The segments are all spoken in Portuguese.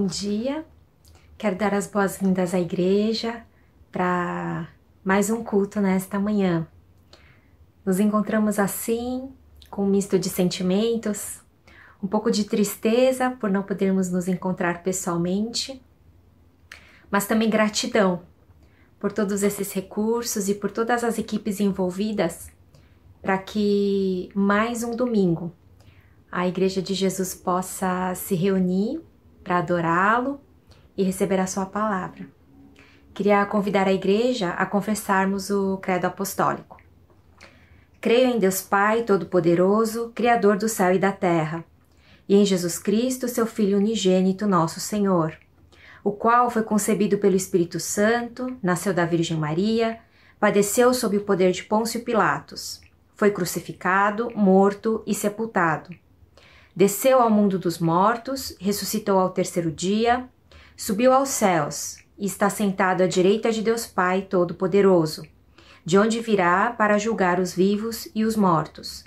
Bom dia, quero dar as boas-vindas à igreja para mais um culto nesta manhã. Nos encontramos assim, com um misto de sentimentos, um pouco de tristeza por não podermos nos encontrar pessoalmente, mas também gratidão por todos esses recursos e por todas as equipes envolvidas para que mais um domingo a Igreja de Jesus possa se reunir para adorá-lo e receber a sua palavra. Queria convidar a igreja a confessarmos o credo apostólico. Creio em Deus Pai Todo-Poderoso, Criador do céu e da terra, e em Jesus Cristo, seu Filho unigênito, nosso Senhor, o qual foi concebido pelo Espírito Santo, nasceu da Virgem Maria, padeceu sob o poder de Pôncio Pilatos, foi crucificado, morto e sepultado. Desceu ao mundo dos mortos, ressuscitou ao terceiro dia, subiu aos céus e está sentado à direita de Deus Pai Todo-Poderoso, de onde virá para julgar os vivos e os mortos.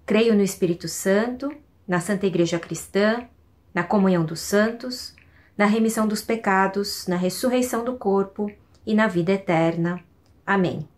Creio no Espírito Santo, na Santa Igreja Cristã, na comunhão dos santos, na remissão dos pecados, na ressurreição do corpo e na vida eterna. Amém.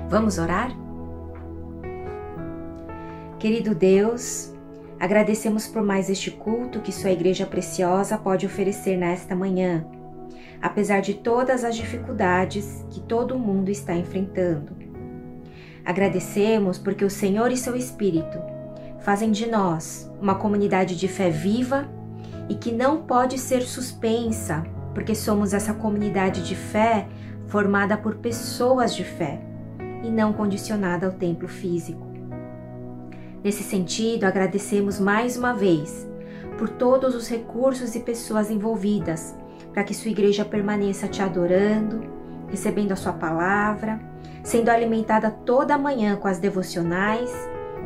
Vamos orar? Querido Deus, agradecemos por mais este culto que sua igreja preciosa pode oferecer nesta manhã, apesar de todas as dificuldades que todo mundo está enfrentando. Agradecemos porque o Senhor e seu Espírito fazem de nós uma comunidade de fé viva e que não pode ser suspensa, porque somos essa comunidade de fé formada por pessoas de fé e não condicionada ao templo físico. Nesse sentido, agradecemos mais uma vez por todos os recursos e pessoas envolvidas para que sua igreja permaneça te adorando, recebendo a sua palavra, sendo alimentada toda manhã com as devocionais,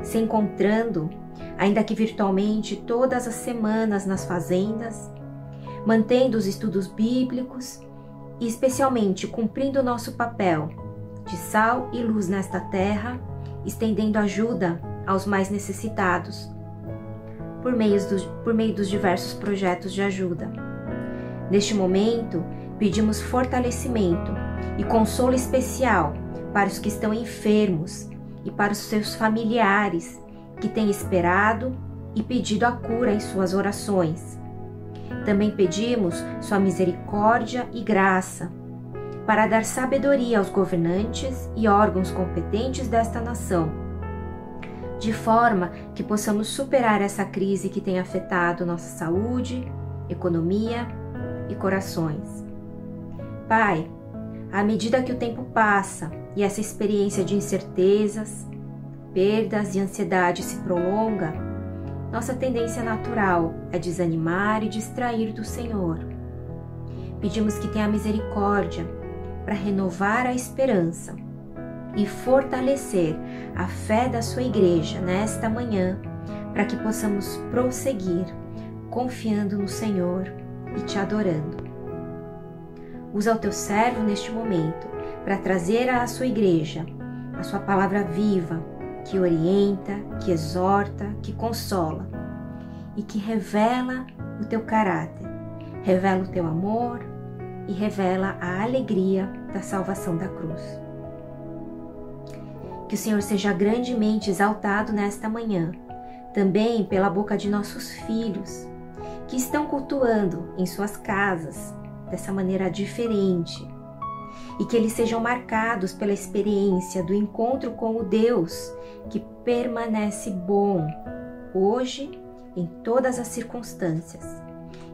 se encontrando, ainda que virtualmente, todas as semanas nas fazendas, mantendo os estudos bíblicos e especialmente cumprindo o nosso papel de sal e luz nesta terra, estendendo ajuda aos mais necessitados, por meio dos diversos projetos de ajuda. Neste momento, pedimos fortalecimento e consolo especial para os que estão enfermos e para os seus familiares que têm esperado e pedido a cura em suas orações. Também pedimos sua misericórdia e graça para dar sabedoria aos governantes e órgãos competentes desta nação, de forma que possamos superar essa crise que tem afetado nossa saúde, economia e corações. Pai, à medida que o tempo passa e essa experiência de incertezas, perdas e ansiedade se prolonga, nossa tendência natural é desanimar e distrair do Senhor. Pedimos que tenha misericórdia para renovar a esperança e fortalecer a fé da sua igreja nesta manhã, para que possamos prosseguir confiando no Senhor e te adorando. Usa o teu servo neste momento para trazer à sua igreja a sua palavra viva, que orienta, que exorta, que consola e que revela o teu caráter, revela o teu amor e revela a alegria da salvação da cruz. Que o Senhor seja grandemente exaltado nesta manhã, também pela boca de nossos filhos, que estão cultuando em suas casas dessa maneira diferente, e que eles sejam marcados pela experiência do encontro com o Deus que permanece bom hoje em todas as circunstâncias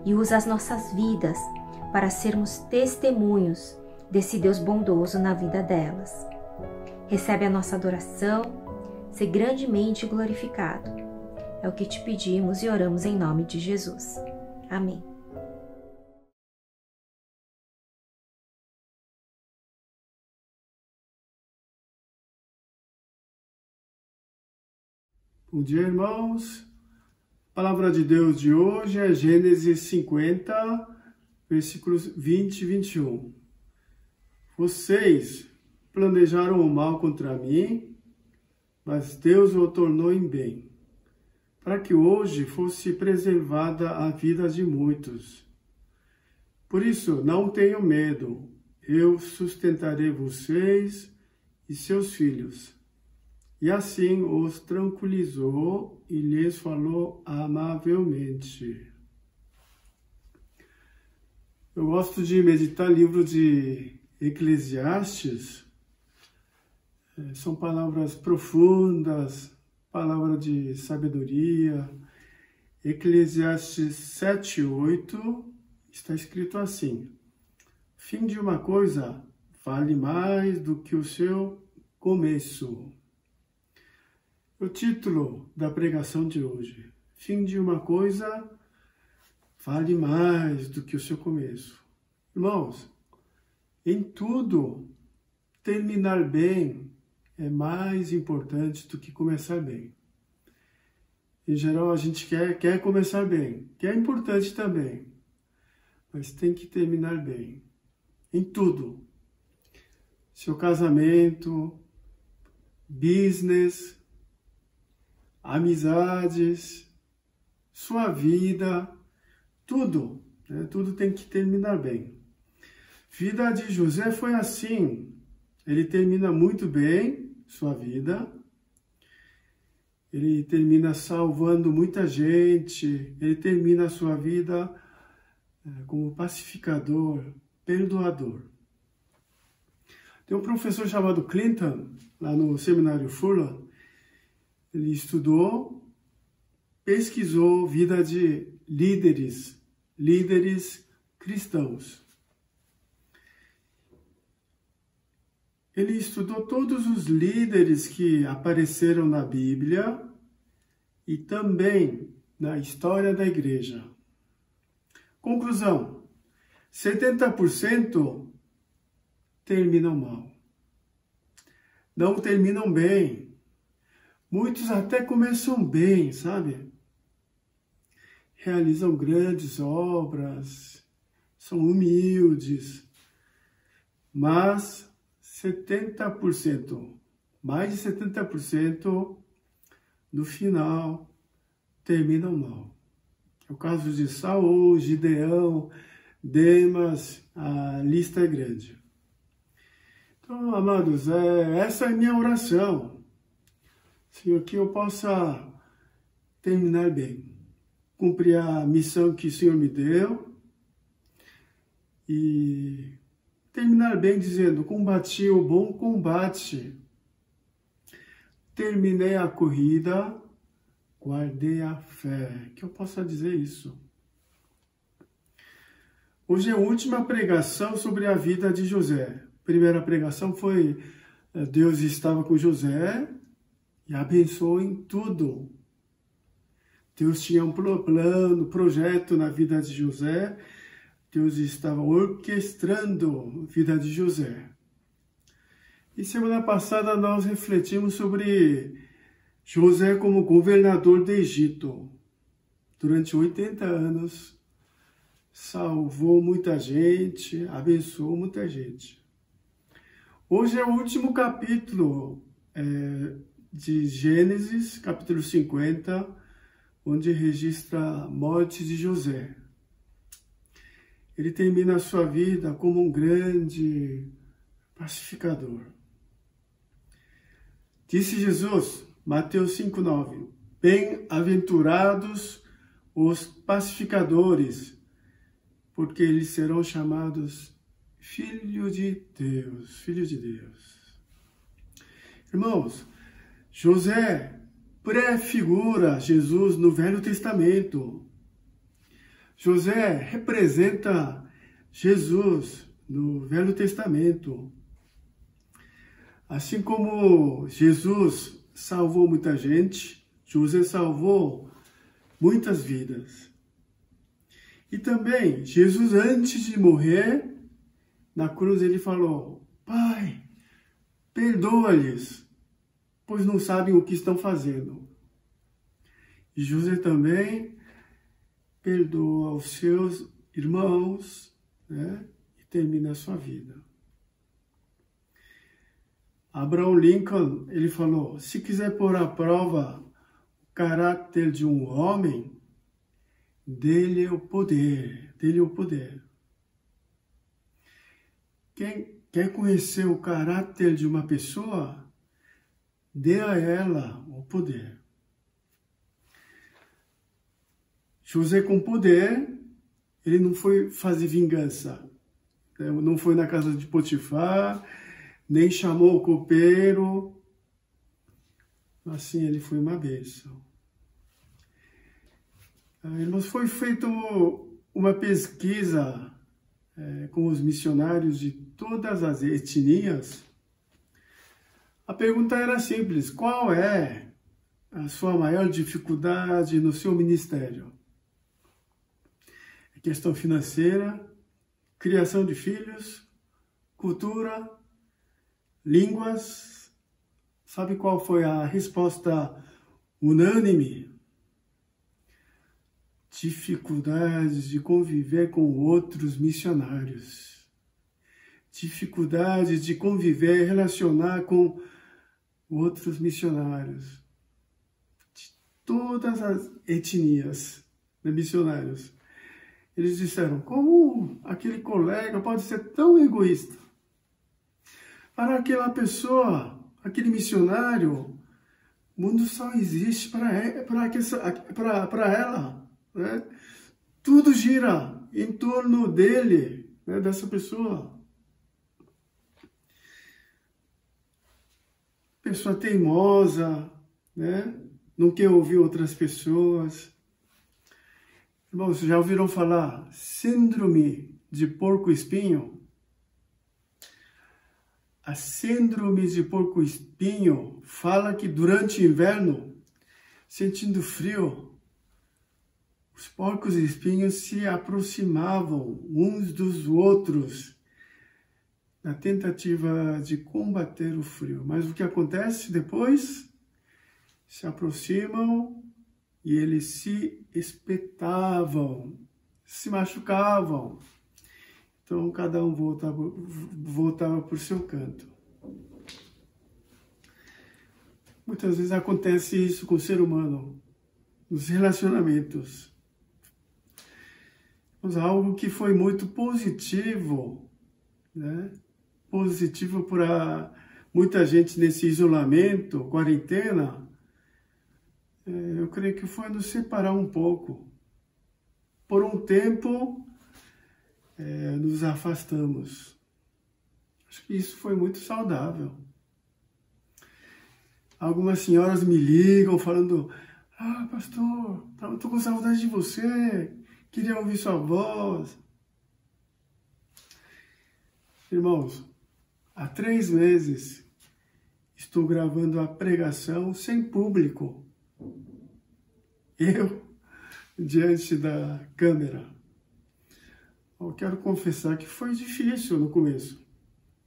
e usa as nossas vidas para sermos testemunhos desse Deus bondoso na vida delas. Recebe a nossa adoração, ser grandemente glorificado. É o que te pedimos e oramos em nome de Jesus. Amém. Bom dia, irmãos. A palavra de Deus de hoje é Gênesis 50, versículos 20 e 21. Vocês planejaram o mal contra mim, mas Deus o tornou em bem, para que hoje fosse preservada a vida de muitos. Por isso, não tenham medo, eu sustentarei vocês e seus filhos. E assim os tranquilizou e lhes falou amavelmente. Eu gosto de meditar livro de Eclesiastes. São palavras profundas, palavras de sabedoria. Eclesiastes 7:8 está escrito assim: fim de uma coisa vale mais do que o seu começo. O título da pregação de hoje: fim de uma coisa vale mais do que o seu começo. Irmãos, em tudo, terminar bem é mais importante do que começar bem. Em geral, a gente quer começar bem, que é importante também, mas tem que terminar bem. Em tudo. Seu casamento, business, amizades, sua vida, tudo, né? Tudo tem que terminar bem. Vida de José foi assim. ele termina muito bem sua vida. Ele termina salvando muita gente. Ele termina a sua vida como pacificador, perdoador. Tem um professor chamado Clinton, lá no seminário Furlan. Ele estudou, pesquisou vida de líderes cristãos. Ele estudou todos os líderes que apareceram na Bíblia e também na história da igreja. Conclusão: 70% terminam mal. Não terminam bem. Muitos até começam bem, sabe? Realizam grandes obras, são humildes, mas 70%, mais de 70% no final terminam mal. É o caso de Saul, Gideão, Demas, a lista é grande. Então, amados, essa é a minha oração. Senhor, que eu possa terminar bem, cumprir a missão que o Senhor me deu e terminar bem dizendo: combati o bom combate, terminei a corrida, guardei a fé. Que eu possa dizer isso. Hoje é a última pregação sobre a vida de José. A primeira pregação foi: Deus estava com José e abençoou em tudo. Deus tinha um plano, projeto na vida de José. Deus estava orquestrando a vida de José. E semana passada nós refletimos sobre José como governador do Egito. Durante 80 anos, salvou muita gente, abençoou muita gente. Hoje é o último capítulo de Gênesis, capítulo 50, onde registra a morte de José. Ele termina a sua vida como um grande pacificador. Disse Jesus, Mateus 5,9, bem-aventurados os pacificadores, porque eles serão chamados filhos de Deus, filhos de Deus. Irmãos, José prefigura Jesus no Velho Testamento. José representa Jesus no Velho Testamento. Assim como Jesus salvou muita gente, José salvou muitas vidas. E também, Jesus, antes de morrer, na cruz ele falou: Pai, perdoa-lhes, pois não sabem o que estão fazendo. E José também perdoa os seus irmãos, né? E termina a sua vida. Abraham Lincoln, ele falou: se quiser pôr à prova o caráter de um homem, dele o poder, dele o poder. Quem quer conhecer o caráter de uma pessoa, dê a ela o poder. José, com poder, ele não foi fazer vingança, não foi na casa de Potifar, nem chamou o copeiro. Assim, ele foi uma bênção. Irmãos, foi feita uma pesquisa com os missionários de todas as etnias. A pergunta era simples: qual é a sua maior dificuldade no seu ministério? É questão financeira, criação de filhos, cultura, línguas? Sabe qual foi a resposta unânime? Dificuldades de conviver com outros missionários. Dificuldades de conviver, relacionar com outros missionários. De todas as etnias de missionários. Eles disseram: como aquele colega pode ser tão egoísta? Para aquela pessoa, aquele missionário, o mundo só existe para ela, né? Tudo gira em torno dele, né? Dessa pessoa. Pessoa teimosa, né? Não quer ouvir outras pessoas. Irmãos, já ouviram falar síndrome de porco-espinho? A síndrome de porco-espinho fala que durante o inverno, sentindo frio, os porcos-espinhos se aproximavam uns dos outros na tentativa de combater o frio. Mas o que acontece depois? Se aproximam e eles se espetavam, se machucavam. Então, cada um voltava por seu canto. Muitas vezes acontece isso com o ser humano, nos relacionamentos. Mas algo que foi muito positivo, né? Positivo para muita gente nesse isolamento, quarentena, eu creio que foi nos separar um pouco. Por um tempo, nos afastamos. Acho que isso foi muito saudável. Algumas senhoras me ligam falando: "Ah, pastor, estou com saudade de você, queria ouvir sua voz." Irmãos, há 3 meses estou gravando a pregação sem público. Eu, diante da câmera. Eu quero confessar que foi difícil no começo.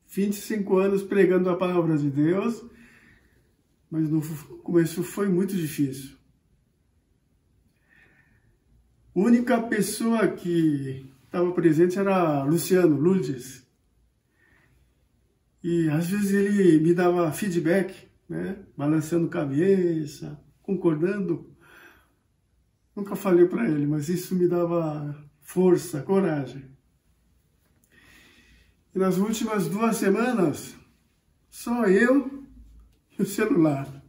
25 anos pregando a palavra de Deus, mas no começo foi muito difícil. A única pessoa que estava presente era Luciano Lourdes. E às vezes ele me dava feedback, né? Balançando cabeça, concordando. Nunca falei para ele, mas isso me dava força, coragem. E nas últimas 2 semanas, só eu e o celular.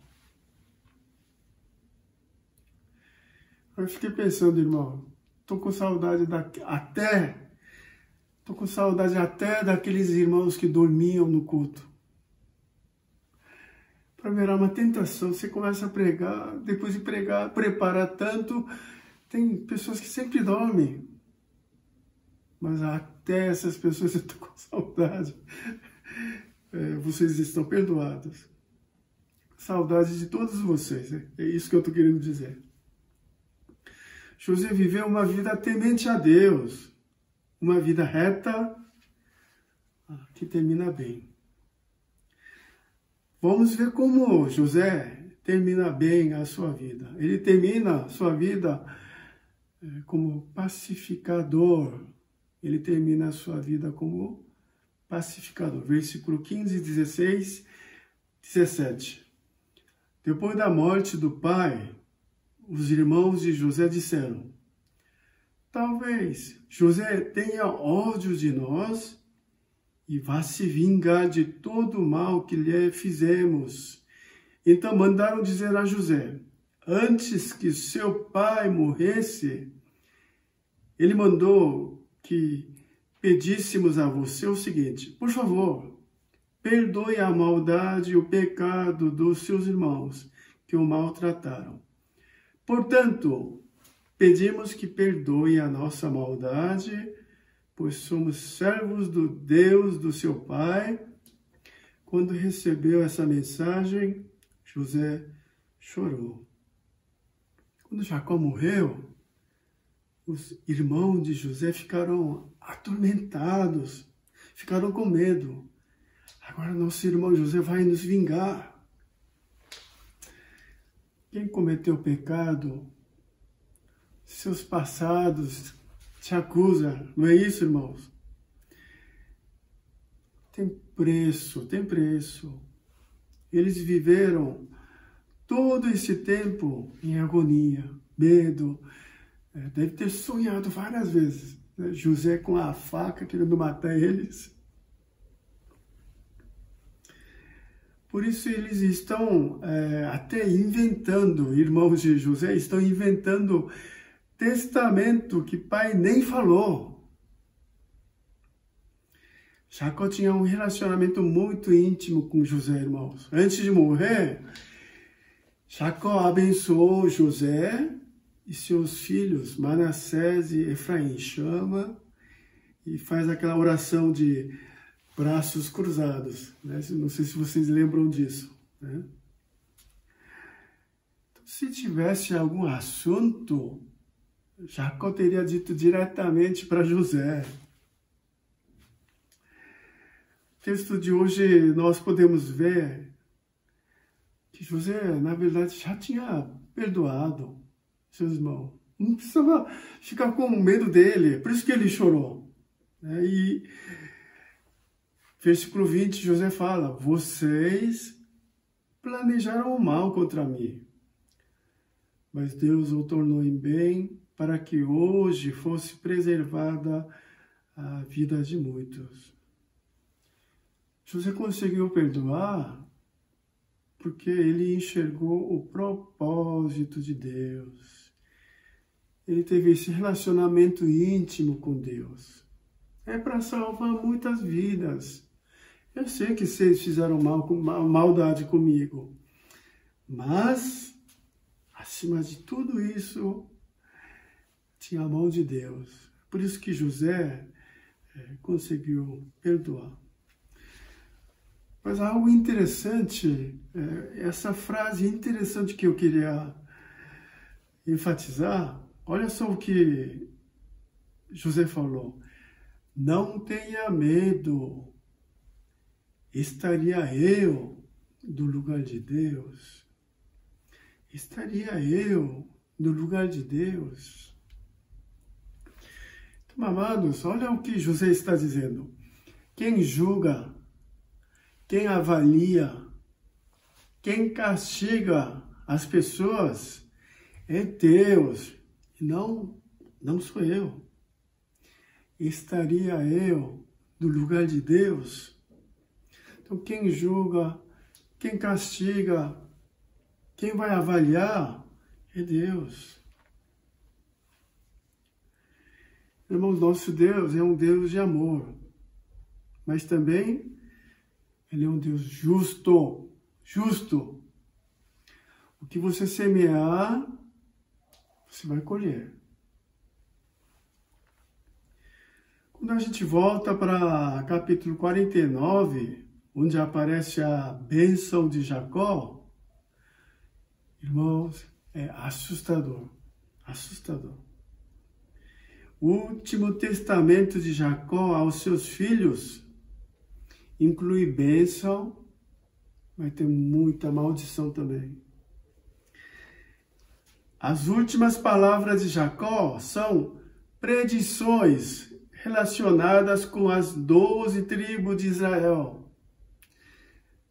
Eu fiquei pensando, irmão, estou com saudade até daqueles irmãos que dormiam no culto. Para virar uma tentação, você começa a pregar, depois de pregar, preparar tanto, tem pessoas que sempre dormem. Mas até essas pessoas eu estou com saudade. Vocês estão perdoados. Saudade de todos vocês, é isso que eu estou querendo dizer. José viveu uma vida temente a Deus, uma vida reta, que termina bem. Vamos ver como José termina bem a sua vida. Ele termina a sua vida como pacificador. Ele termina a sua vida como pacificador. Versículo 15, 16, 17. Depois da morte do pai, os irmãos de José disseram: talvez José tenha ódio de nós e vá se vingar de todo o mal que lhe fizemos. Então mandaram dizer a José: antes que seu pai morresse, ele mandou que pedíssemos a você o seguinte: por favor, perdoe a maldade e o pecado dos seus irmãos que o maltrataram. Portanto, pedimos que perdoe a nossa maldade, pois somos servos do Deus do seu pai. Quando recebeu essa mensagem, José chorou. Quando Jacó morreu, os irmãos de José ficaram atormentados, ficaram com medo. Agora nosso irmão José vai nos vingar. Quem cometeu pecado, seus passados te acusa, não é isso, irmãos? Tem preço, tem preço. Eles viveram todo esse tempo em agonia, medo. Deve ter sonhado várias vezes, né? José com a faca querendo matar eles. Por isso eles estão até inventando, irmãos de José, estão inventando testamento que pai nem falou. Jacó tinha um relacionamento muito íntimo com José, irmãos. Antes de morrer, Jacó abençoou José e seus filhos, Manassés e Efraim. Chama e faz aquela oração de braços cruzados, né? Não sei se vocês lembram disso, né? Então, se tivesse algum assunto, Jacó teria dito diretamente para José. No texto de hoje nós podemos ver que José, na verdade, já tinha perdoado seus irmãos. Não precisava ficar com medo dele, por isso que ele chorou. E versículo 20, José fala: vocês planejaram o mal contra mim, mas Deus o tornou em bem para que hoje fosse preservada a vida de muitos. José conseguiu perdoar porque ele enxergou o propósito de Deus. Ele teve esse relacionamento íntimo com Deus. É para salvar muitas vidas. Eu sei que vocês fizeram maldade comigo, mas, acima de tudo isso, tinha a mão de Deus. Por isso que José conseguiu perdoar. Mas algo interessante, essa frase interessante que eu queria enfatizar, olha só o que José falou: não tenha medo, estaria eu do lugar de Deus? Estaria eu no lugar de Deus? Então, amados, olha o que José está dizendo. Quem julga, quem avalia, quem castiga as pessoas é Deus, e não sou eu. Estaria eu no lugar de Deus? Então, quem julga, quem castiga, quem vai avaliar é Deus. Irmãos, nosso Deus é um Deus de amor, mas também Ele é um Deus justo. Justo. O que você semear, você vai colher. Quando a gente volta para capítulo 49, onde aparece a bênção de Jacó, irmãos, é assustador. Assustador. O último testamento de Jacó aos seus filhos inclui bênção, vai ter muita maldição também. As últimas palavras de Jacó são predições relacionadas com as 12 tribos de Israel.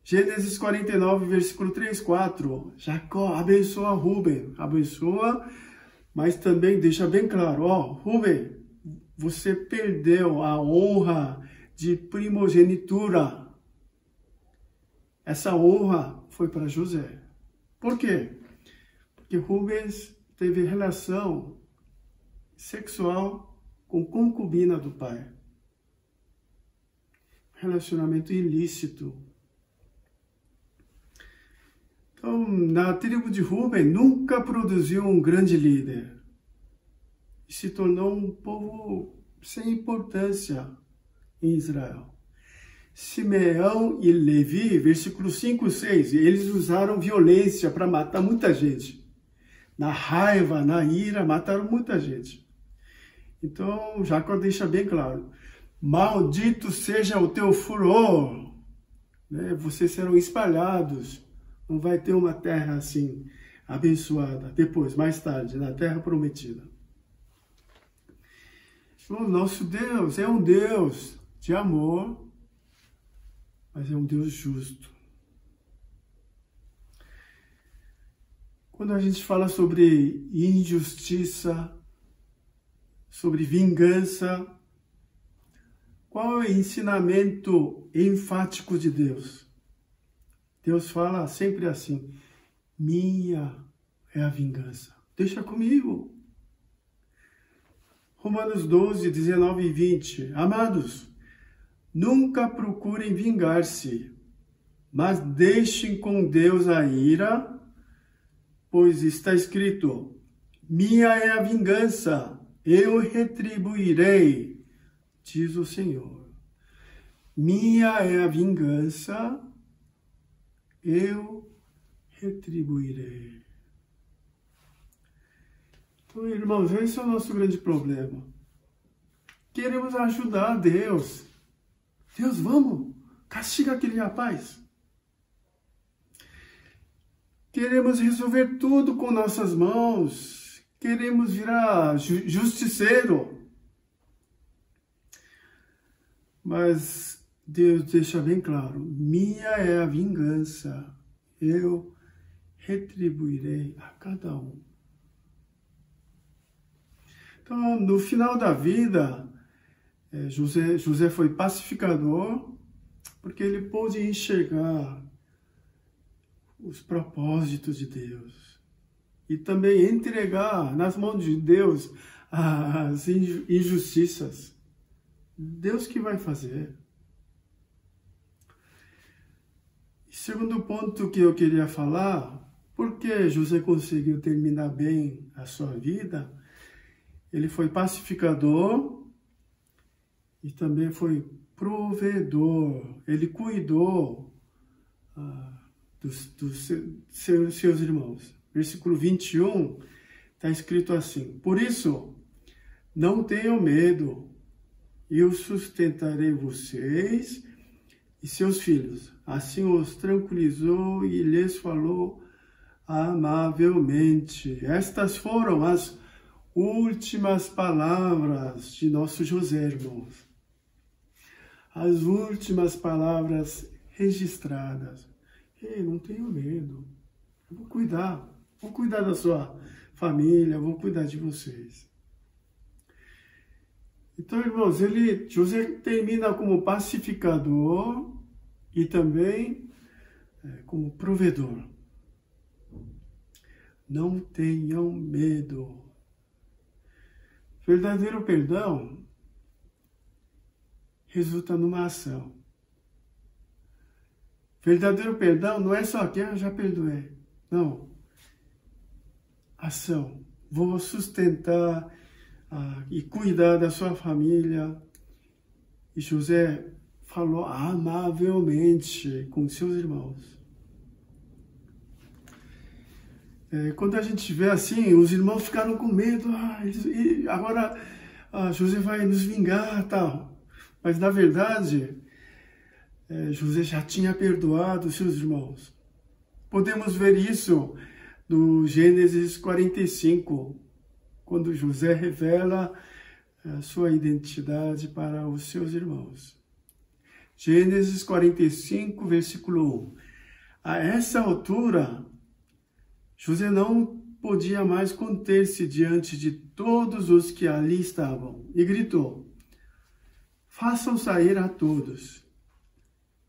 Gênesis 49, versículo 3, 4. Jacó abençoa Rúben, abençoa, mas também deixa bem claro, Rúben, você perdeu a honra de primogenitura. Essa honra foi para José. Por quê? Porque Rubens teve relação sexual com concubina do pai. Relacionamento ilícito. Então, na tribo de Rubem, nunca produziu um grande líder. E se tornou um povo sem importância em Israel. Simeão e Levi, versículos 5 e 6, eles usaram violência para matar muita gente. Na raiva, na ira, mataram muita gente. Então, Jacó deixa bem claro: maldito seja o teu furor, né? Vocês serão espalhados, não vai ter uma terra assim abençoada depois, mais tarde, na terra prometida. O nosso Deus é um Deus de amor, mas é um Deus justo. Quando a gente fala sobre injustiça, sobre vingança, qual é o ensinamento enfático de Deus? Deus fala sempre assim, minha é a vingança, deixa comigo. Romanos 12, 19 e 20. Amados, nunca procurem vingar-se, mas deixem com Deus a ira, pois está escrito, minha é a vingança, eu retribuirei, diz o Senhor. Minha é a vingança, eu retribuirei. Então, irmãos, esse é o nosso grande problema. Queremos ajudar Deus. Deus, vamos, castiga aquele rapaz. Queremos resolver tudo com nossas mãos. Queremos virar justiceiro. Mas Deus deixa bem claro, minha é a vingança, eu retribuirei a cada um. Então, no final da vida, José foi pacificador, porque ele pôde enxergar os propósitos de Deus e também entregar nas mãos de Deus as injustiças. Deus que vai fazer. E segundo ponto que eu queria falar, porque José conseguiu terminar bem a sua vida, ele foi pacificador e também foi provedor. Ele cuidou dos seus irmãos. Versículo 21 está escrito assim, por isso, não tenham medo, eu sustentarei vocês e seus filhos. Assim os tranquilizou e lhes falou amavelmente. Estas foram as últimas palavras de nosso José, irmãos. As últimas palavras registradas. Ei, não tenho medo. Eu vou cuidar da sua família, eu vou cuidar de vocês. Então, irmãos, José termina como pacificador e também como provedor. Não tenham medo. Verdadeiro perdão resulta numa ação. Verdadeiro perdão não é só que eu já perdoei. Não. Ação. Vou sustentar e cuidar da sua família. E José falou amavelmente com seus irmãos. Quando a gente vê assim, os irmãos ficaram com medo. E agora José vai nos vingar, tal. Mas na verdade, José já tinha perdoado seus irmãos. Podemos ver isso no Gênesis 45, quando José revela a sua identidade para os seus irmãos. Gênesis 45, versículo 1. A essa altura, José não podia mais conter-se diante de todos os que ali estavam e gritou, façam sair a todos.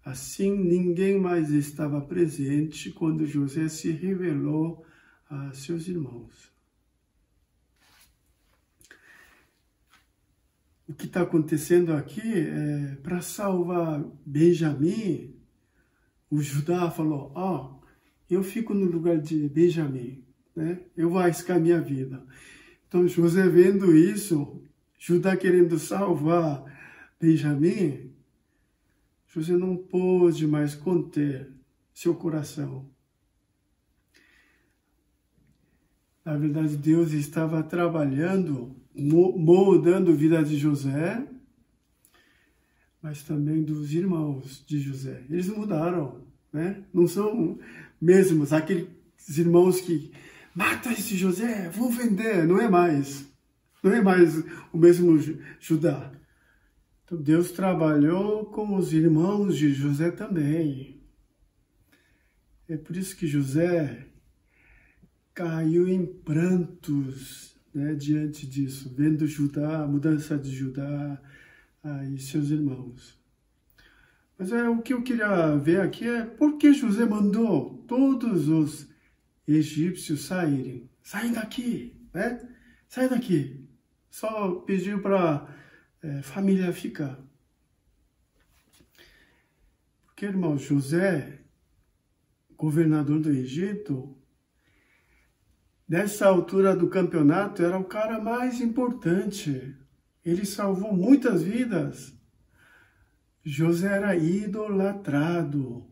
Assim, ninguém mais estava presente quando José se revelou a seus irmãos. O que está acontecendo aqui é para salvar Benjamim. O Judá falou, eu fico no lugar de Benjamim, né? Eu vou arriscar minha vida. Então, José vendo isso, Judá querendo salvar Benjamim, José não pôde mais conter seu coração. Na verdade, Deus estava trabalhando, moldando a vida de José, mas também dos irmãos de José. Eles mudaram, né? Não são mesmos aqueles irmãos que mata esse José, vão vender, não é mais o mesmo Judá. Então Deus trabalhou com os irmãos de José também. É por isso que José caiu em prantos, né, diante disso, vendo Judá, a mudança de Judá e seus irmãos. Mas o que eu queria ver aqui é por que José mandou todos os egípcios saírem. Saem daqui, né? Sai daqui. Só pediu para a família ficar. Porque, irmão, José, governador do Egito, nessa altura do campeonato, era o cara mais importante. Ele salvou muitas vidas. José era idolatrado.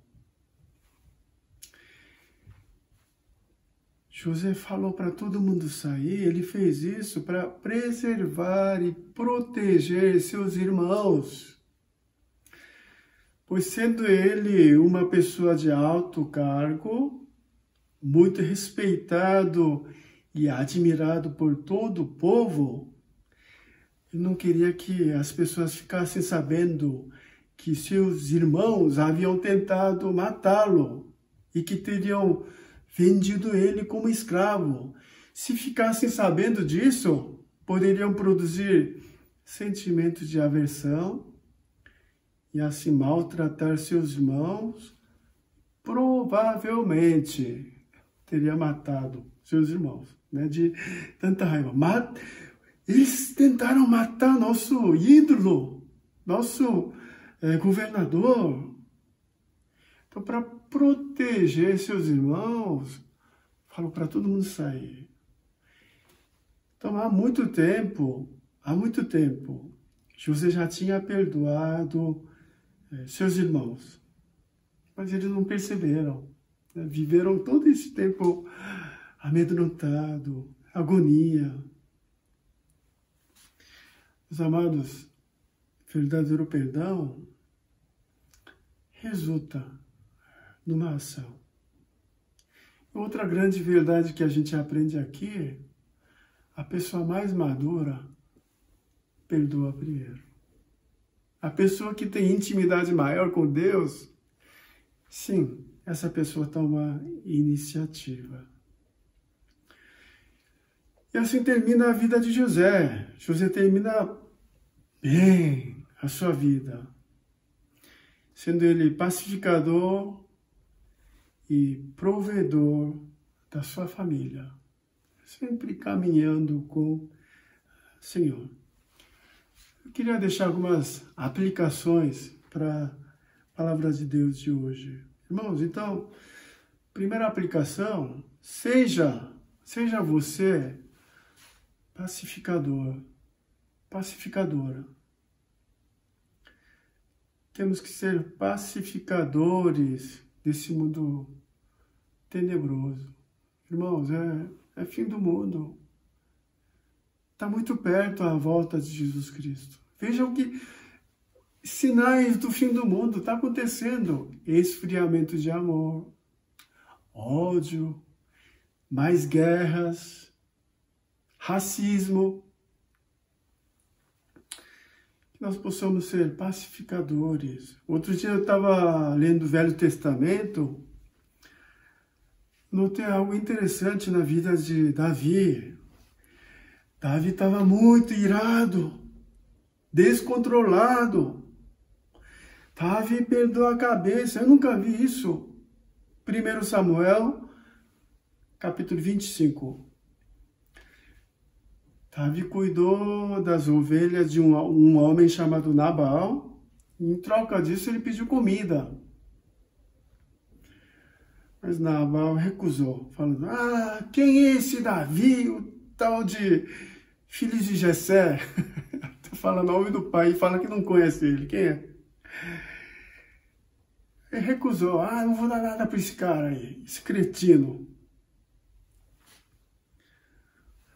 José falou para todo mundo sair, ele fez isso para preservar e proteger seus irmãos. Pois sendo ele uma pessoa de alto cargo, muito respeitado e admirado por todo o povo, ele não queria que as pessoas ficassem sabendo que seus irmãos haviam tentado matá-lo e que teriam vendido ele como escravo. Se ficassem sabendo disso, poderiam produzir sentimentos de aversão e assim maltratar seus irmãos. Provavelmente teria matado seus irmãos, né, de tanta raiva. Eles tentaram matar nosso ídolo, nosso governador. Então, para proteger seus irmãos, falou para todo mundo sair. Então, há muito tempo, José já tinha perdoado seus irmãos. Mas eles não perceberam, né? Viveram todo esse tempo amedrontado, agonia. Meus amados, verdadeiro perdão resulta numa ação. Outra grande verdade que a gente aprende aqui, a pessoa mais madura perdoa primeiro. A pessoa que tem intimidade maior com Deus, sim, essa pessoa toma iniciativa. E assim termina a vida de José. José termina bem a sua vida, sendo ele pacificador e provedor da sua família, sempre caminhando com o Senhor. Eu queria deixar algumas aplicações para a palavra de Deus de hoje. Irmãos, então, primeira aplicação, seja você pacificador, pacificadora. Temos que ser pacificadores desse mundo tenebroso. Irmãos, é fim do mundo. Está muito perto a volta de Jesus Cristo. Vejam que sinais do fim do mundo está acontecendo. Esfriamento de amor, ódio, mais guerras, racismo. Que nós possamos ser pacificadores. Outro dia eu estava lendo o Velho Testamento, notei algo interessante na vida de Davi. Davi estava muito irado, descontrolado. Davi perdeu a cabeça. Eu nunca vi isso. 1 Samuel, capítulo 25. Davi cuidou das ovelhas de um homem chamado Nabal. Em troca disso, ele pediu comida. Mas Nabal recusou, falando: quem é esse Davi, o tal de filho de Jessé? Fala o nome do pai e fala que não conhece ele. Quem é? Ele recusou. Não vou dar nada para esse cara aí, esse cretino.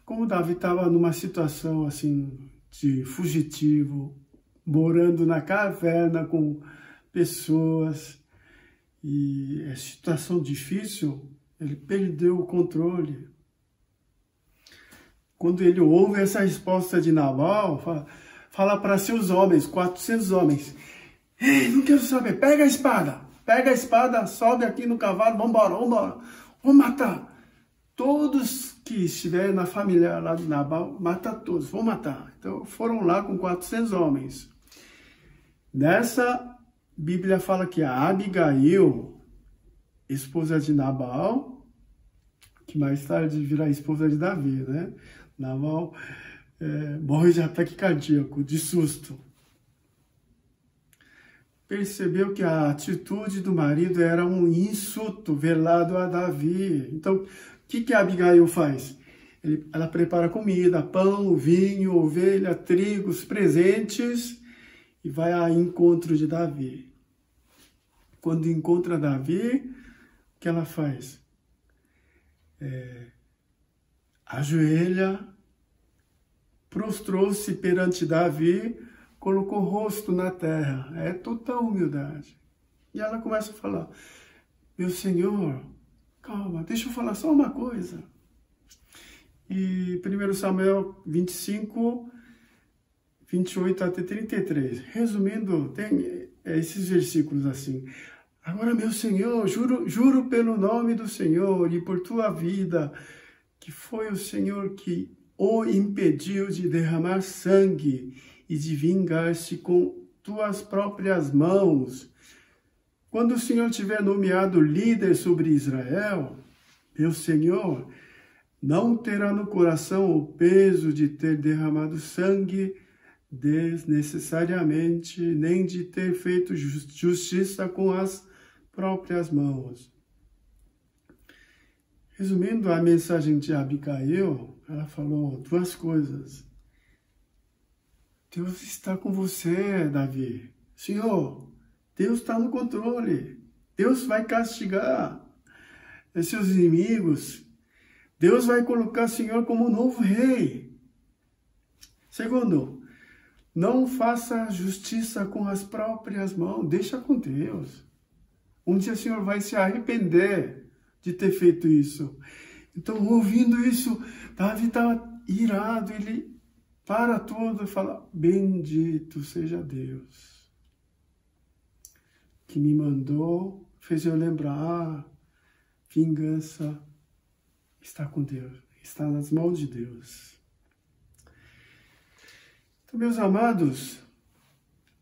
Como Davi estava numa situação assim de fugitivo, morando na caverna com pessoas, e é situação difícil, ele perdeu o controle. Quando ele ouve essa resposta de Nabal, fala para seus homens, 400 homens: ei, não quero saber, pega a espada, sobe aqui no cavalo, vamos matar. Todos que estiverem na família lá de Nabal, mata todos, vão matar. Então foram lá com 400 homens. Nessa, Bíblia fala que a Abigail, esposa de Nabal, que mais tarde virá esposa de Davi, né? Nabal morre de ataque cardíaco, de susto. Percebeu que a atitude do marido era um insulto velado a Davi. Então, o que a Abigail faz? Ela prepara comida, pão, vinho, ovelha, trigo, os presentes e vai ao encontro de Davi. Quando encontra Davi, o que ela faz? Ajoelha, prostrou-se perante Davi, colocou o rosto na terra. É total humildade. E ela começa a falar, meu Senhor, calma, deixa eu falar só uma coisa. E 1 Samuel 25, 28 até 33. Resumindo, tem esses versículos assim. Agora, meu Senhor, juro pelo nome do Senhor e por tua vida, que foi o Senhor que o impediu de derramar sangue e de vingar-se com tuas próprias mãos. Quando o Senhor tiver nomeado líder sobre Israel, meu Senhor, não terá no coração o peso de ter derramado sangue desnecessariamente, nem de ter feito justiça com as próprias mãos. Resumindo a mensagem de Abigail, ela falou duas coisas. Deus está com você, Davi. Senhor, Deus está no controle. Deus vai castigar seus inimigos. Deus vai colocar o Senhor como novo rei. Segundo, não faça justiça com as próprias mãos. Deixa com Deus. Um dia o Senhor vai se arrepender de ter feito isso. Então, ouvindo isso, Davi está irado. Ele para tudo e fala, bendito seja Deus, que me mandou, fez eu lembrar, vingança está com Deus, está nas mãos de Deus. Então, meus amados,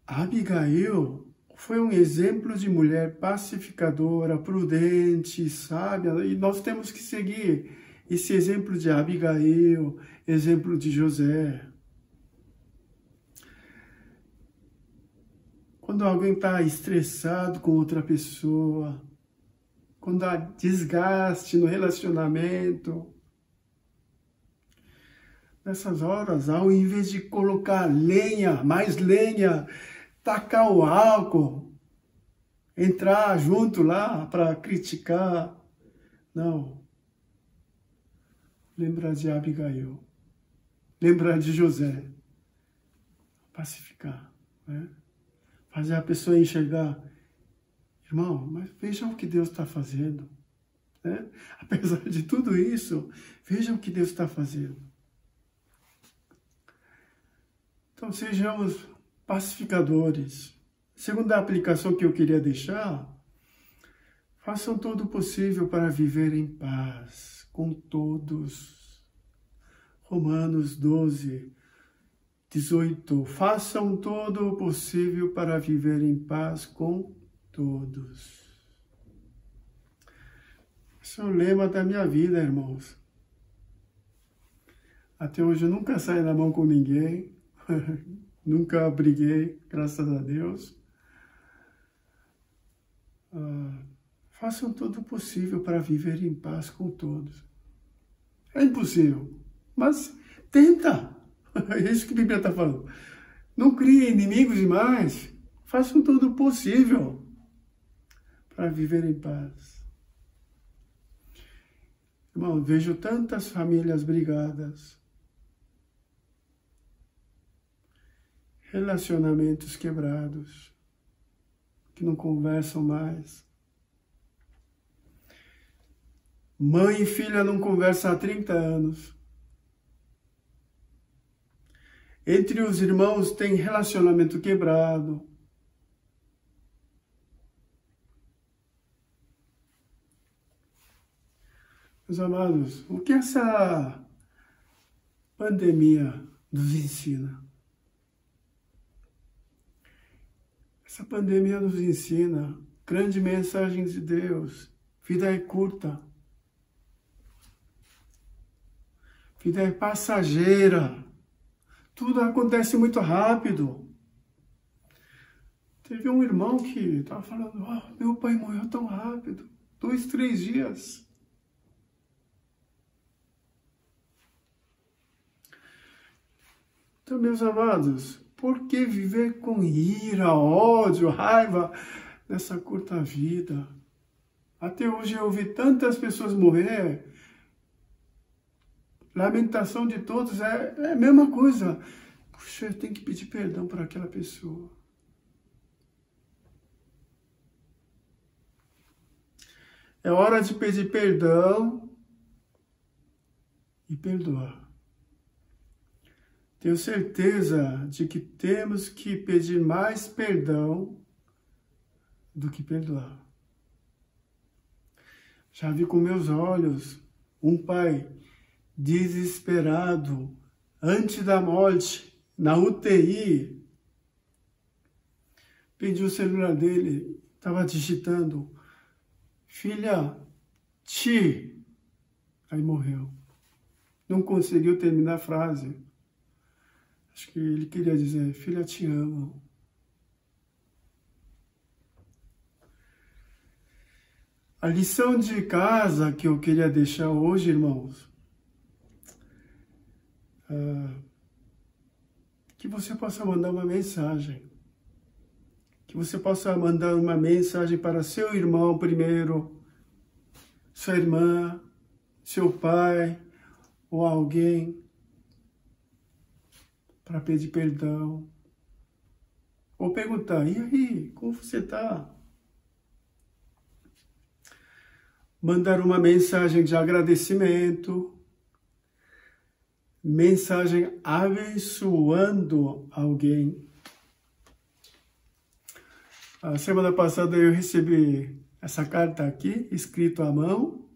Abigail foi um exemplo de mulher pacificadora, prudente, sábia, e nós temos que seguir esse exemplo de Abigail, exemplo de José. Quando alguém está estressado com outra pessoa, quando há desgaste no relacionamento, nessas horas, ao invés de colocar lenha, mais lenha, tacar o álcool, entrar junto lá para criticar, não. Lembrar de Abigail, lembrar de José, pacificar, né? Fazer a pessoa enxergar, irmão, mas veja o que Deus está fazendo, né? Apesar de tudo isso, veja o que Deus está fazendo. Então, sejamos pacificadores. Segunda aplicação que eu queria deixar, façam todo o possível para viver em paz com todos. Romanos 12, 18. Façam todo o possível para viver em paz com todos. Esse é o lema da minha vida, irmãos. Até hoje eu nunca saí na mão com ninguém. Nunca briguei, graças a Deus. Façam todo o possível para viver em paz com todos. É impossível, mas tenta. É isso que a Bíblia está falando. Não crie inimigos demais. Façam todo o possível para viver em paz. Irmão, vejo tantas famílias brigadas, relacionamentos quebrados, que não conversam mais. Mãe e filha não conversam há 30 anos. Entre os irmãos tem relacionamento quebrado. Meus amados, o que essa pandemia nos ensina? Essa pandemia nos ensina, grande mensagem de Deus, vida é curta. Vida é passageira. Tudo acontece muito rápido. Teve um irmão que estava falando, meu pai morreu tão rápido. 2, 3 dias. Então, meus amados, por que viver com ira, ódio, raiva nessa curta vida? Até hoje eu ouvi tantas pessoas morrer. Lamentação de todos é a mesma coisa. Puxa, eu tenho que pedir perdão para aquela pessoa. É hora de pedir perdão e perdoar. Tenho certeza de que temos que pedir mais perdão do que perdoar. Já vi com meus olhos um pai desesperado, antes da morte, na UTI, pediu o celular dele, estava digitando, filha, aí morreu. Não conseguiu terminar a frase. Acho que ele queria dizer, filha, te amo. A lição de casa que eu queria deixar hoje, irmãos, que você possa mandar uma mensagem. Que você possa mandar uma mensagem para seu irmão primeiro, sua irmã, seu pai ou alguém, para pedir perdão. Ou perguntar, e aí, como você está? Mandar uma mensagem de agradecimento, mensagem abençoando alguém. A semana passada eu recebi essa carta aqui, escrita à mão,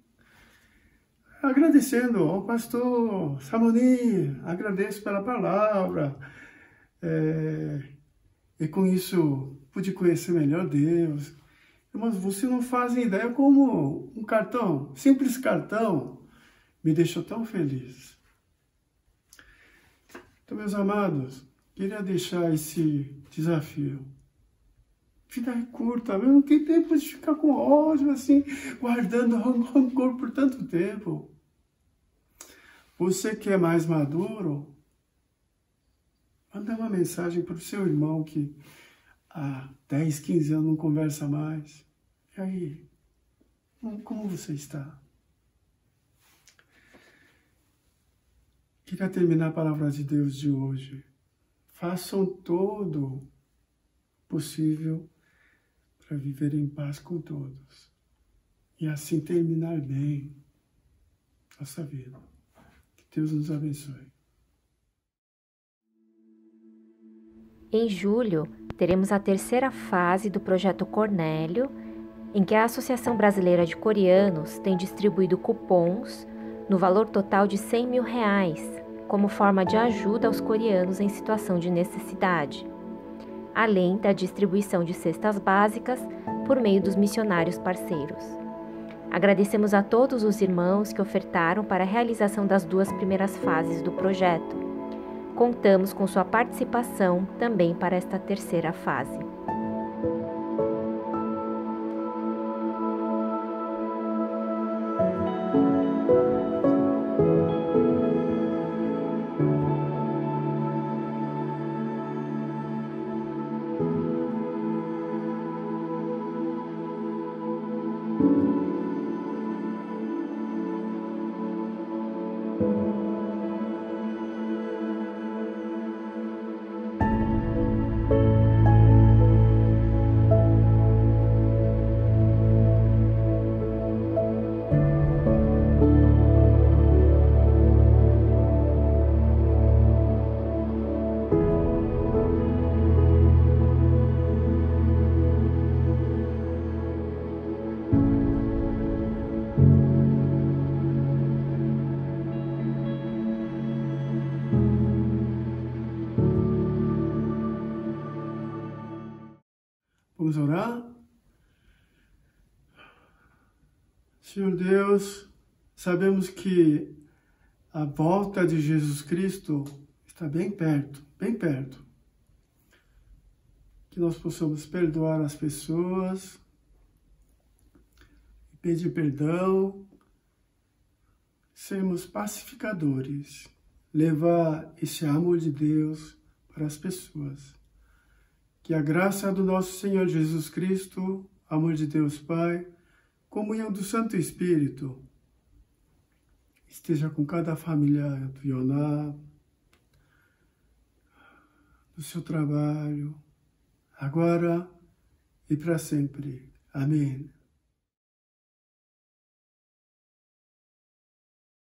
agradecendo ao pastor Samoni, agradeço pela palavra, e com isso pude conhecer melhor Deus. Mas você não faz ideia como um cartão, simples cartão, me deixou tão feliz. Então, meus amados, queria deixar esse desafio. Vida é curta, eu não tenho tempo de ficar com ódio, assim, guardando rancor por tanto tempo. Você que é mais maduro, manda uma mensagem para o seu irmão que há 10, 15 anos não conversa mais. E aí, como você está? Queria terminar a palavra de Deus de hoje. Façam todo possível para viver em paz com todos. E assim terminar bem nossa vida. Que Deus nos abençoe. Em julho, teremos a terceira fase do Projeto Cornélio, em que a Associação Brasileira de Coreanos tem distribuído cupons no valor total de R$100 mil, como forma de ajuda aos coreanos em situação de necessidade, além da distribuição de cestas básicas por meio dos missionários parceiros. Agradecemos a todos os irmãos que ofertaram para a realização das 2 primeiras fases do projeto. Contamos com sua participação também para esta terceira fase. orar? Senhor Deus, sabemos que a volta de Jesus Cristo está bem perto, bem perto. Que nós possamos perdoar as pessoas, pedir perdão, sermos pacificadores, levar esse amor de Deus para as pessoas. Que a graça do nosso Senhor Jesus Cristo, amor de Deus Pai, comunhão do Santo Espírito, esteja com cada família do Ioná, do seu trabalho, agora e para sempre. Amém.